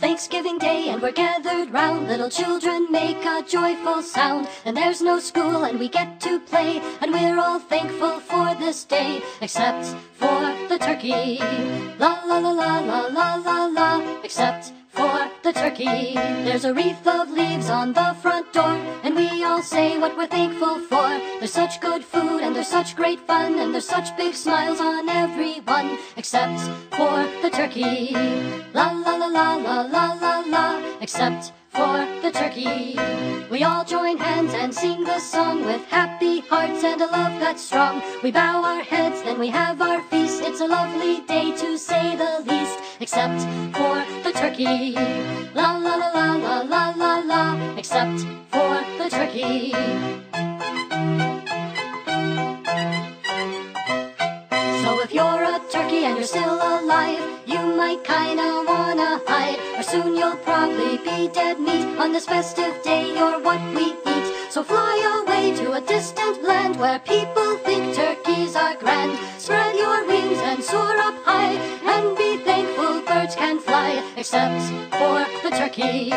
Thanksgiving Day and we're gathered round. Little children make a joyful sound. And there's no school and we get to play. And we're all thankful for this day, except for the turkey. La la la la la la la la. Except for the turkey. There's a wreath of leaves on the front door, and we all say what we're thankful for. There's such good food and there's such great fun, and there's such big smiles on everyone, except for the turkey. La la la la la la la la. Except for the turkey. We all join hands and sing the song with happy hearts and a love that's strong. We bow our heads, then we have our feast. It's a lovely day to say the least, except for the turkey. La la la la la la la la. Except for the turkey. So if you're a turkey and you're still alive, you might kinda wanna hide, or soon you'll probably be dead meat. On this festive day you're what we eat. So fly away to a distant land where people think turkeys are grand. Spread your wings and soar up high, and be thankful birds can fly, except for the turkey.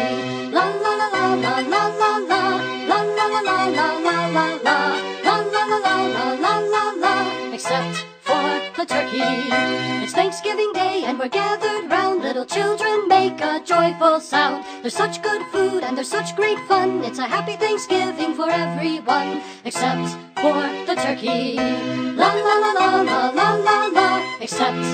La la la la la la la la. La la la la la la la la. La la la la la la la la. Except for the turkey. It's Thanksgiving Day and we're gathered round. Little children make a joyful sound. There's such good food and there's such great fun. It's a happy Thanksgiving for everyone, except for the turkey. La la la la la la la la. Except